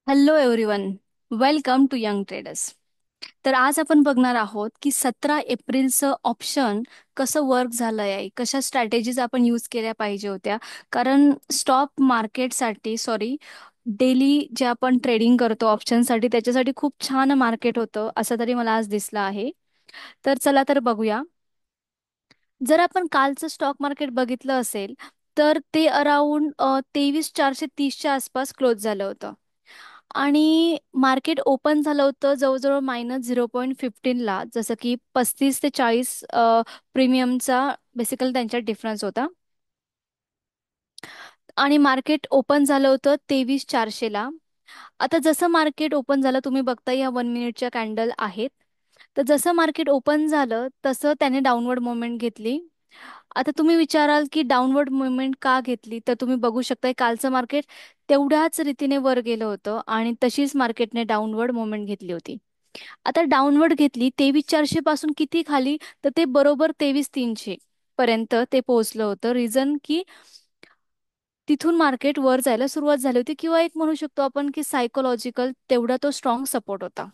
Hello everyone. Welcome to young traders. तर आज आपण बघणार आहोत की 17 एप्रिलचं ऑप्शन कसं वर्क झालं आहे, कशा स्ट्रॅटेजीज आपण यूज केल्या पाहिजे होत्या. कारण स्टॉक मार्केटसाठी डेली जे आपण ट्रेडिंग करतो ऑप्शनसाठी त्याच्यासाठी खूप छान मार्केट होतं असं तरी मला आज दिसलं आहे. तर चला तर बघूया. जर आपण कालचं स्टॉक मार्केट बघितलं असेल तर ते अराउंड 23,430च्या आसपास क्लोज झालं होतं. आणि मार्केट ओपन झालं होतं जवळजवळ -0.15ला, जसं की 35 ते 40 प्रीमियमचा बेसिकली त्यांच्यात डिफरन्स होता. आणि मार्केट ओपन झालं होतं 23,400ला. आता जसं मार्केट ओपन झालं तुम्ही बघता या 1 मिनिटच्या कॅन्डल आहेत. तर जसं मार्केट ओपन झालं तसं त्याने डाऊनवर्ड मुवमेंट घेतली. आता तुम्ही विचाराल की डाऊनवर्ड मुवमेंट का घेतली, तर तुम्ही बघू शकता कालचं मार्केट तेवढ्याच रीतीने वर गेलं होतं आणि तशीच मार्केटने डाऊनवर्ड मुवमेंट घेतली होती. आता डाऊनवर्ड घेतली 23,400 पासून किती खाली, तर ते बरोबर 23,300 पर्यंत ते पोहोचलं होतं. रिझन की तिथून मार्केट वर जायला सुरुवात झाली होती, किंवा एक म्हणू शकतो आपण की सायकोलॉजिकल तेवढा तो स्ट्रॉंग सपोर्ट होता.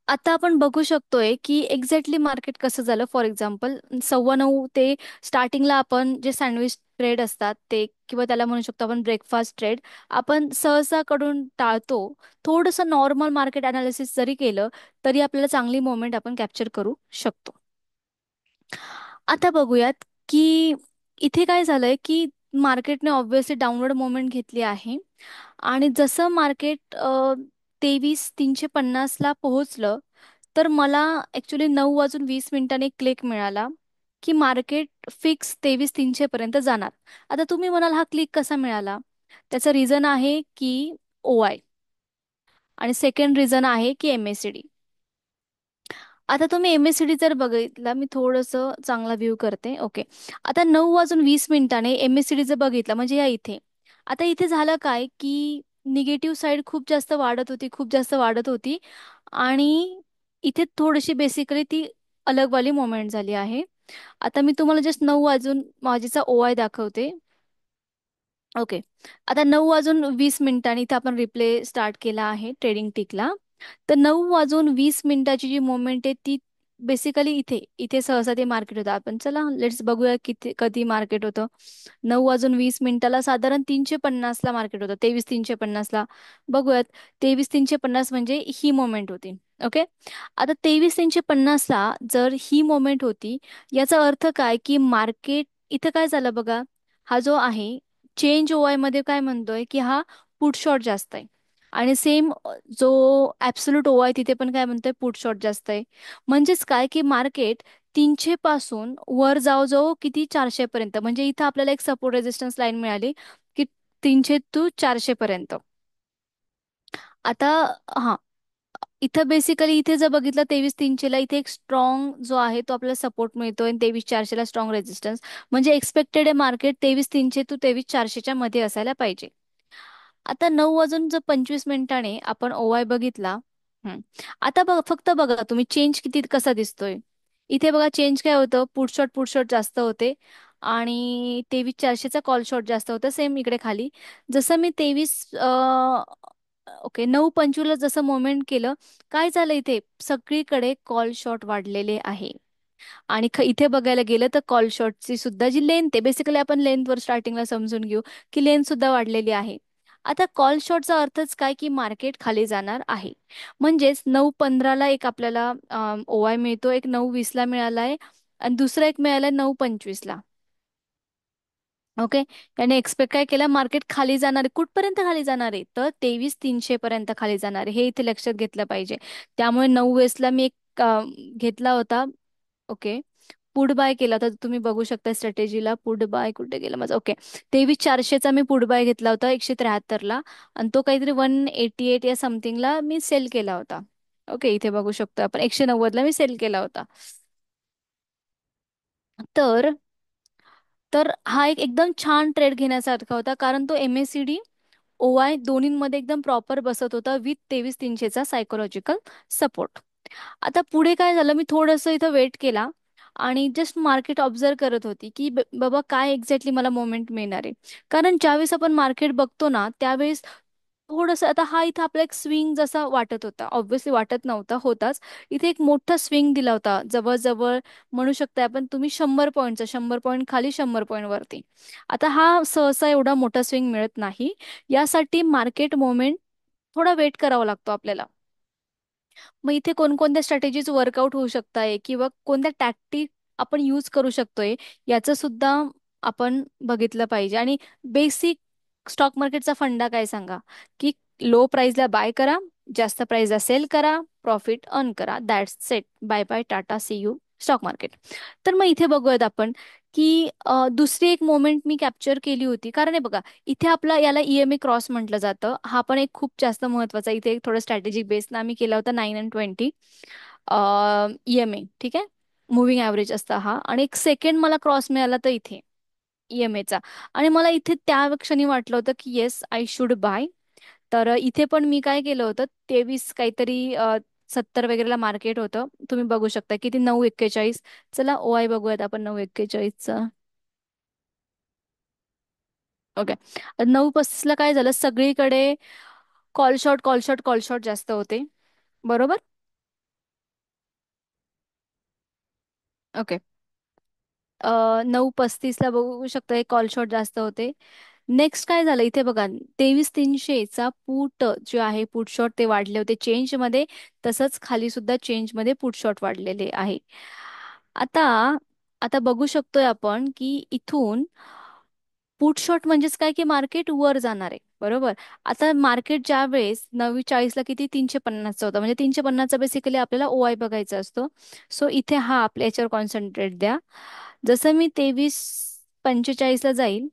आता आपण बघू शकतोय की एक्झॅक्टली मार्केट कसं झालं. फॉर एक्झाम्पल 9:15 ते स्टार्टिंगला आपण जे सँडविच ट्रेड असतात ते, किंवा त्याला म्हणू शकतो आपण ब्रेकफास्ट ट्रेड, आपण सहसा कडून टाळतो. थोडंसं नॉर्मल मार्केट अनालिसिस जरी केलं तरी आपल्याला चांगली मोमेंट आपण कॅप्चर करू शकतो. आता बघूयात की इथे काय झालंय की मार्केटने ऑब्व्हियसली डाऊनवर्ड मोमेंट घेतली आहे. आणि जसं मार्केट 23,350ला पोहोचलं तर मला ॲक्च्युली 9:20 क्लिक मिळाला की मार्केट फिक्स 23,300 पर्यंत जाणार. आता तुम्ही म्हणाल हा क्लिक कसा मिळाला. त्याचं रिझन आहे की OI, आणि सेकंड रिझन आहे की MACD. आता तुम्ही MACD जर बघितला, मी थोडंसं चांगला व्ह्यू करते. ओके. आता 9:20 MACD जर बघितला म्हणजे या इथे. आता इथे झालं काय की निगेटिव्ह साईड खूप जास्त वाढत होती, खूप जास्त वाढत होती. आणि इथे थोडीशी बेसिकली ती अलगवाली मोमेंट झाली आहे. आता मी तुम्हाला जस्ट 9 वाजून माझीचा OI दाखवते. ओके. आता 9:20 इथे आपण रिप्ले स्टार्ट केला आहे ट्रेडिंग टिकला. तर 9:20 जी मोमेंट आहे ती बेसिकली इथे इथे सहसा ते मार्केट होतं. आपण चला लेट्स बघूया किती कधी मार्केट होतं. 9:20 साधारण 350ला मार्केट होतं, 23,350ला. बघूयात. 23,350 म्हणजे ही मोमेंट होती. ओके. आता 23,350ला जर ही मोमेंट होती, याचा अर्थ काय की मार्केट इथं काय झालं बघा. हा जो आहे चेंज OI मध्ये काय म्हणतोय की हा पुट शॉट जास्त आहे. आणि सेम जो ऍब्सोल्यूट OI तिथे पण काय म्हणतोय, पुट शॉट जास्त आहे. म्हणजेच काय की मार्केट 300 पासून वर जाऊ जाऊ किती 400 पर्यंत, म्हणजे इथं आपल्याला एक सपोर्ट रेजिस्टन्स लाईन मिळाली की 300 टू 400 पर्यंत. आता हा इथं बेसिकली इथे जर बघितलं 23,300ला इथे एक स्ट्रॉंग जो आहे तो आपल्याला सपोर्ट मिळतोय, आणि 23,400ला स्ट्रॉंग रेजिस्टन्स. म्हणजे एक्सपेक्टेड आहे मार्केट 23,300 टू 23,400च्या मध्ये असायला पाहिजे. आता 9:25 आपण OI बघितला. हम्म. आता बघा, फक्त बघा तुम्ही चेंज किती कसा दिसतोय. इथे बघा चेंज काय होतं, पुट शॉट जास्त होते. आणि 23,400चा कॉल शॉट जास्त होतं. सेम इकडे खाली जसं मी 9:25ला जसं मोमेंट केलं, काय झालं इथे सगळीकडे कॉल शॉट वाढलेले आहे. आणि इथे बघायला गेलं तर कॉल शॉटची सुद्धा जी लेंथ आहे, बेसिकली आपण लेंथवर स्टार्टिंगला समजून घेऊ की लेंथ सुद्धा वाढलेली आहे. आता कॉल शॉटचा अर्थच काय की मार्केट खाली जाणार आहे. म्हणजेच 9:15ला एक आपल्याला OI मिळतो, एक 9:20ला मिळाला आहे, आणि दुसरा एक मिळाला 9:25ला. ओके. त्याने एक्सपेक्ट काय केलं, मार्केट खाली जाणार आहे. कुठपर्यंत खाली जाणार आहे, तर 23,300 पर्यंत खाली जाणार आहे, हे इथे लक्षात घेतलं पाहिजे. त्यामुळे 9:20ला मी एक घेतला होता. ओके. पुट बाय केला होता. तुम्ही बघू शकता स्ट्रॅटेजीला पुट बाय कुठे गेला माझा. ओके. 23,400चा मी पुट बाय घेतला होता 173ला, आणि तो काहीतरी 188 या समथिंगला मी सेल केला होता. ओके. इथे बघू शकतो आपण 190ला मी सेल केला होता. तर तर हा एक एकदम छान ट्रेड घेण्यासारखा होता, कारण तो MACD OI दोन्हींमध्ये एकदम प्रॉपर बसत होता विथ 23,300चा सायकोलॉजिकल सपोर्ट. आता पुढे काय झालं, मी थोडंसं इथं वेट केला आणि जस्ट मार्केट ऑब्झर्व करत होती की बाबा काय एक्झॅक्टली मला मोमेंट मिळणार आहे. कारण ज्यावेळेस आपण मार्केट बघतो ना त्यावेळेस थोडंसं आता हा इथं आपला एक स्विंग जसा वाटत होता, ऑब्व्हियसली वाटत नव्हता, होताच. इथे एक मोठा स्विंग दिला होता, जवळजवळ म्हणू शकता आपण तुम्ही 100 पॉईंटचा, 100 पॉईंट खाली, 100 पॉईंट वरती. आता हा सहसा एवढा मोठा स्विंग मिळत नाही. यासाठी मार्केट मोमेंट थोडा वेट करावा लागतो आपल्याला. मग इथे कोणकोणत्या स्ट्रॅटेजीज वर्कआउट होऊ शकताय किंवा कोणत्या टॅक्टिक आपण यूज करू शकतोय, याचं सुद्धा आपण बघितलं पाहिजे. आणि बेसिक स्टॉक मार्केटचा फंडा काय सांगा, की लो प्राइसला बाय करा, जास्त प्राइसला सेल करा, प्रॉफिट अर्न करा, that's set, bye bye tata, see you stock market. तर मग इथे बघूयात आपण की दुसरी एक मोमेंट मी कॅप्चर केली होती. कारण हे बघा, इथे आपला याला ईएमए क्रॉस म्हटलं जातं, हा पण एक खूप जास्त महत्वाचा इथे एक थोडं स्ट्रॅटेजिक बेसना आम्ही केला होता, 9 आणि 20 ईएमए. ठीक आहे, मुव्हिंग ॲव्हरेज असता हा. आणि एक सेकंड मला क्रॉस मिळाला तर इथे ईएमएचा. आणि मला इथे त्या क्षणी वाटलं होतं की येस, आय शुड बाय. तर इथे पण मी काय केलं होतं, 23 काहीतरी 70 वगैरेला मार्केट होतं. तुम्ही बघू शकता किती, 9:41. चला ओआय बघूयात आपण 9:41चा. ओके, 9:35ला काय झालं, सगळीकडे call shot, call shot, call shot जास्त होते. बरोबर. ओके. 9:35ला बघू शकता हे कॉल शॉट जास्त होते. नेक्स्ट काय झालं इथे बघा, 23,300चा पुट जे आहे, पुट शॉट ते वाढले होते चेंज मध्ये. तसंच खाली सुद्धा चेंज मध्ये पुट शॉट वाढलेले आहे. आता आता बघू शकतोय आपण की इथून पुट शॉट म्हणजेच काय, की मार्केट वर जाणार आहे. बरोबर. आता मार्केट ज्या वेळेस 9:40ला किती, 350चा होता, म्हणजे 350चा बेसिकली आपल्याला ओआय बघायचा असतो. सो इथे हा आपल्या याच्यावर कॉन्सन्ट्रेट द्या. जसं मी 23:45ला जाईल,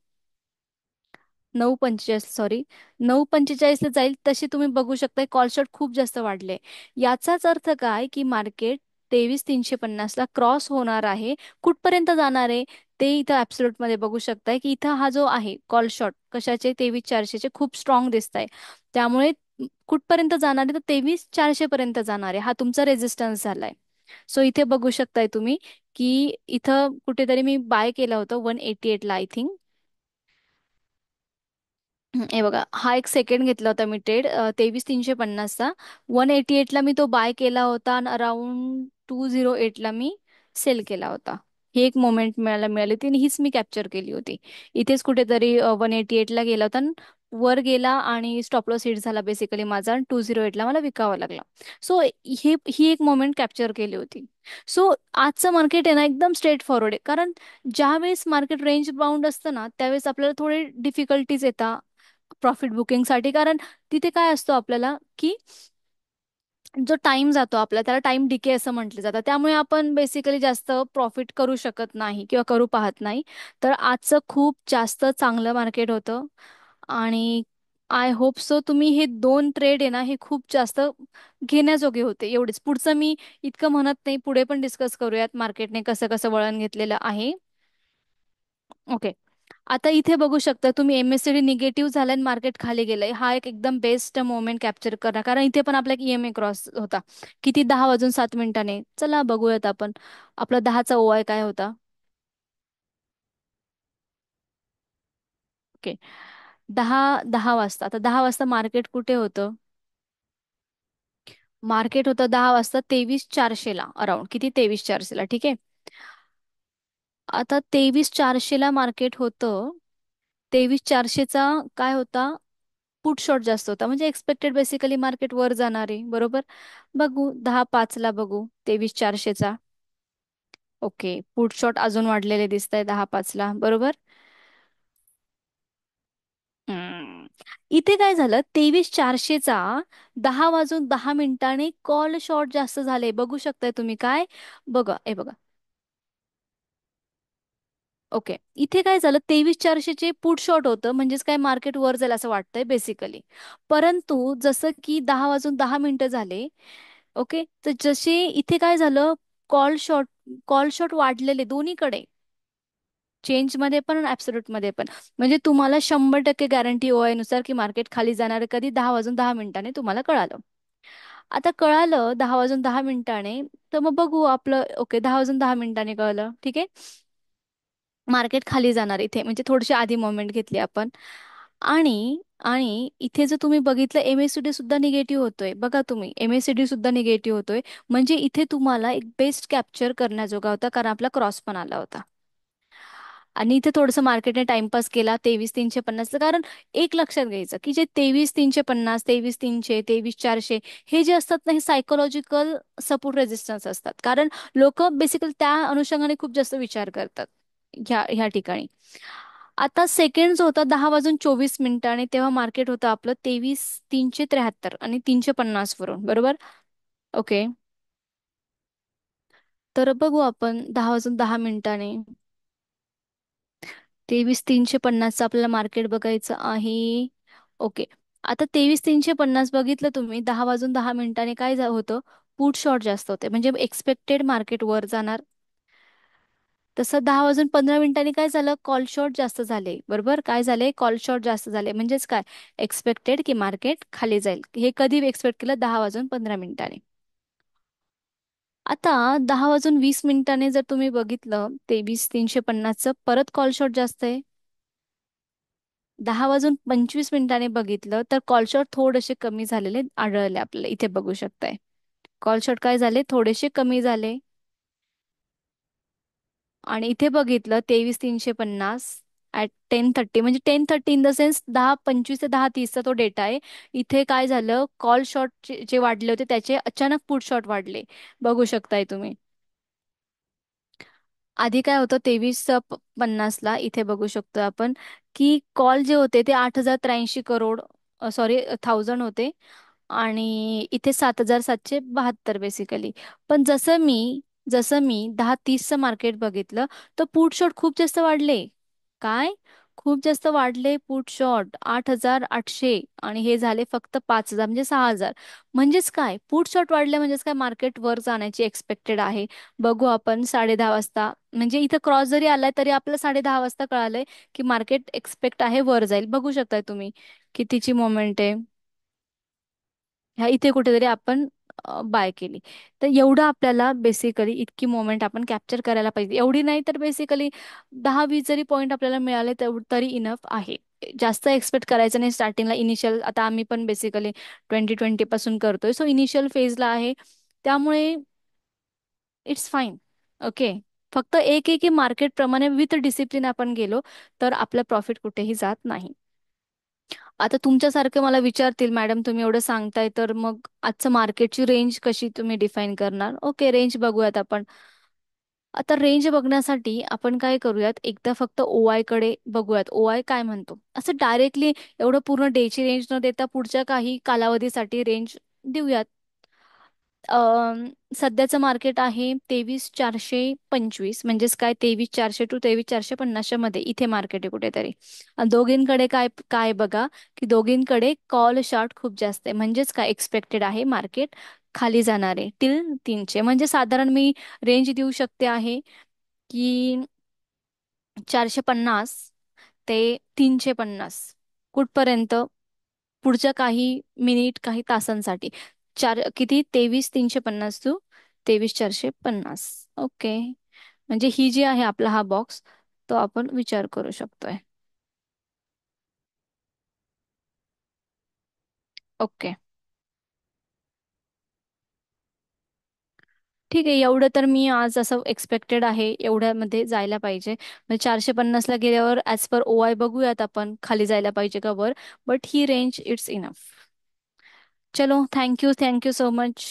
9:45, सॉरी, 9:45ला जाईल, तशी तुम्ही बघू शकता कॉल शॉट खूप जास्त वाढले. याचाच अर्थ काय, की मार्केट 23,350ला क्रॉस होणार आहे. कुठपर्यंत जाणार आहे ते इथं ऍब्सोल्यूट मध्ये बघू शकताय, की इथं हा जो आहे कॉल शॉट कशाचे, 23,400चे खूप स्ट्रॉंग दिसत आहे. त्यामुळे कुठपर्यंत जाणार आहे, तर 23,400 पर्यंत जाणार आहे. हा तुमचा रेजिस्टन्स झालाय. सो इथे बघू शकताय तुम्ही की इथं कुठेतरी मी बाय केलं होतं 188ला, आय थिंक. हे बघा, हा एक सेकंड घेतला होता मी ट्रेड, 23,350चा. 188ला मी तो बाय केला होता आणि अराउंड 208ला मी सेल केला होता. ही एक मोमेंट मिळाली होती आणि हीच मी कॅप्चर केली होती. इथेच कुठेतरी 188ला गेला होता आणि वर गेला आणि स्टॉप लॉस हिट झाला बेसिकली माझा, आणि 208ला मला विकावा लागला. सो ही एक मोमेंट कॅप्चर केली होती. सो आजचं मार्केट आहे ना, एकदम स्ट्रेट फॉरवर्ड आहे. कारण ज्यावेळेस मार्केट रेंज बाउंड असतं ना, त्यावेळेस आपल्याला थोडे डिफिकल्टीज येतात प्रॉफिट बुकिंगसाठी. कारण तिथे काय असतो आपल्याला, की जो टाइम जातो आपला, त्याला टाइम डिके असं म्हटलं जातं. त्यामुळे आपण बेसिकली जास्त प्रॉफिट करू शकत नाही किंवा करू पाहत नाही. तर आजचं खूप जास्त चांगलं मार्केट होतं. आणि आय होप सो तुम्ही हे दोन ट्रेड आहे ना, हे खूप जास्त घेण्याजोगे होते. एवढेच, पुढचं मी इतकं म्हणत नाही, पुढे पण डिस्कस करूयात मार्केटने कसं कसं वळण घेतलेलं आहे. ओके. आता इथे बघू शकता तुम्ही, एमएससीडी निगेटिव्ह झालाय आणि मार्केट खाली गेलंय. हा एक एकदम बेस्ट मोमेंट कॅप्चर करा, कारण इथे पण आपला एक ईएमए क्रॉस होता. किती, 10:07. चला बघूयात आपण आपला 10चा ओआय काय होता. ओके. 10 10 वाजता, आता 10 वाजता मार्केट कुठे होतं. मार्केट होतं 10 वाजता 23,400ला, अराउंड किती, 23,400ला. ठीक आहे. आता 23,400ला मार्केट होतं. 23,400चा काय होता, पुट शॉट जास्त होता, म्हणजे एक्सपेक्टेड बेसिकली मार्केट वर जाणार आहे. बरोबर. बघू 10:05ला बघू 23,400चा. ओके, पुट शॉट अजून वाढलेले दिसत आहे 10:05ला. बरोबर. हम्म. इथे काय झालं, 23,400चा 10:10 कॉल शॉट जास्त झाले. बघू शकताय तुम्ही काय, बघा हे बघा. ओके, इथे काय झालं, 23,400चे पुट शॉट होतं, म्हणजेच काय मार्केट वर जाईल असं वाटतंय बेसिकली. परंतु जसं की 10:10 झाले. ओके, तर जसे इथे काय झालं, कॉल शॉट, कॉल शॉट वाढलेले दोन्हीकडे, चेंज मध्ये पण आणि ऍब्सोल्यूट मध्ये पण. म्हणजे तुम्हाला 100% गॅरंटी ओआय नुसार की मार्केट खाली जाणार आहे कधी, 10:10 तुम्हाला कळालं. आता कळालं 10:10, तर मग बघू आपलं. ओके, 10:10 कळलं. ठीक आहे. मार्केट खाली जाणार इथे, म्हणजे थोडीशी आधी मोमेंट घेतली आपण. आणि इथे जर तुम्ही बघितलं एमएससीडी सुद्धा निगेटिव्ह होतोय, बघा तुम्ही एमएससीडी सुद्धा निगेटिव्ह होतोय. म्हणजे इथे तुम्हाला एक बेस्ट कॅप्चर करण्याजोगा होता, कारण आपला क्रॉस पण आला होता. आणि इथे थोडंसं मार्केटने टाइमपास केला 23,350. कारण एक लक्षात घ्यायचं की जे 23,350, 23,300, 23,400 हे जे असतात ना, हे सायकोलॉजिकल सपोर्ट रेजिस्टन्स असतात. कारण लोक बेसिकली त्या अनुषंगाने खूप जास्त विचार करतात ह्या ह्या ठिकाणी. आता सेकंड होता 10:24 तेव्हा मार्केट होतं आपलं 23,373 आणि 350 वरून, बरोबर. ओके. तर बघू आपण 10:10 23,350 आपल्याला मार्केट बघायचं आहे. ओके. आता 23,350 बघितलं तुम्ही, 10:10 काय होतं, पुट शॉर्ट जास्त होते, म्हणजे एक्सपेक्टेड मार्केट वर जाणार. तसं 10:15 काय झालं, कॉल शॉर्ट जास्त झाले, बरोबर. काय झाले, कॉल शॉर्ट जास्त झाले, म्हणजेच काय, एक्सपेक्टेड की मार्केट खाली जाईल. हे कधी एक्सपेक्ट केलं, 10:15. आता 10:20 जर तुम्ही बघितलं 23,350चं, परत कॉल शॉर्ट जास्त आहे. 10:25 बघितलं तर कॉल शॉट थोडेसे कमी झालेले आढळले आपल्याला, इथे बघू शकताय. कॉल शॉट काय झाले, थोडेसे कमी झाले. आणि इथे बघितलं 23,350 ॲट 10:30, म्हणजे 10:30 इन द सेन्स 10:25 ते 10:30चा तो डेटा आहे. इथे काय झालं, कॉल शॉट जे वाढले होते त्याचे अचानक पुट शॉट वाढले, बघू शकताय तुम्ही. आधी काय होतं 23,50ला, इथे बघू शकतो आपण की कॉल जे होते ते 8,083 करोड, सॉरी, 1000 होते. आणि इथे 7,772 बेसिकली. पण जसं मी 10:30चं मार्केट बघितलं, तर पुट शॉट खूप जास्त वाढले. काय, खूप जास्त वाढले पुट शॉट, 8,800, आणि हे झाले फक्त 5,000, म्हणजे 6,000. म्हणजेच काय, पुट शॉट वाढले म्हणजेच काय, मार्केट वर जाण्याची एक्सपेक्टेड आहे. बघू आपण 10:30 म्हणजे इथं क्रॉस जरी आलाय तरी आपल्याला 10:30 कळालंय की मार्केट एक्सपेक्ट आहे वर जाईल. बघू शकताय तुम्ही कितीची मोमेंट आहे. ह्या इथे कुठेतरी आपण बाय केली. तर एवढं आपल्याला बेसिकली इतकी मोमेंट आपण कॅप्चर करायला पाहिजे. एवढी नाही तर बेसिकली 10-20 जरी पॉईंट आपल्याला मिळाले तरी इनफ आहे. जास्त एक्सपेक्ट करायचं नाही स्टार्टिंगला. इनिशियल आता आम्ही पण बेसिकली 2020 पासून करतोय, सो इनिशियल फेजला आहे, त्यामुळे इट्स फाईन. ओके. फक्त एक आहे की मार्केट प्रमाणे विथ डिसिप्लिन आपण गेलो तर आपलं प्रॉफिट कुठेही जात नाही. आता तुमच्यासारखे मला विचारतील, मॅडम तुम्ही एवढं सांगताय तर मग आजचं मार्केटची रेंज कशी तुम्ही डिफाईन करणार. ओके, रेंज बघूयात आपण. आता रेंज बघण्यासाठी आपण काय करूयात, एकदा फक्त ओआय कडे बघूयात, ओआय काय म्हणतो. असं डायरेक्टली एवढं पूर्ण डेची रेंज न देता पुढच्या काही कालावधीसाठी रेंज देऊयात. सध्याचं मार्केट आहे 23,425, म्हणजेच काय, 23,400 टू 23,450 मध्ये इथे मार्केट आहे कुठेतरी. आणि दोघींकडे काय काय बघा, की दोघींकडे कॉल शॉर्ट खूप जास्त आहे, म्हणजेच काय, एक्सपेक्टेड आहे मार्केट खाली जाणारे टिल 300. म्हणजे साधारण मी रेंज देऊ शकते आहे की 450 ते 350 कुठपर्यंत, पुढच्या काही मिनिट काही तासांसाठी. किती, 23,350 टू 23,450. ओके. म्हणजे ही जी आहे आपला हा बॉक्स, तो आपण विचार करू शकतोय. ओके. ठीक आहे, एवढं तर मी आज असं एक्सपेक्टेड आहे एवढ्यामध्ये जायला पाहिजे. म्हणजे 450ला गेल्यावर ॲज पर ओआय बघूयात आपण खाली जायला पाहिजे का वर. But he range it's enough. चलो, थँक्यू, थँक्यू सो मच.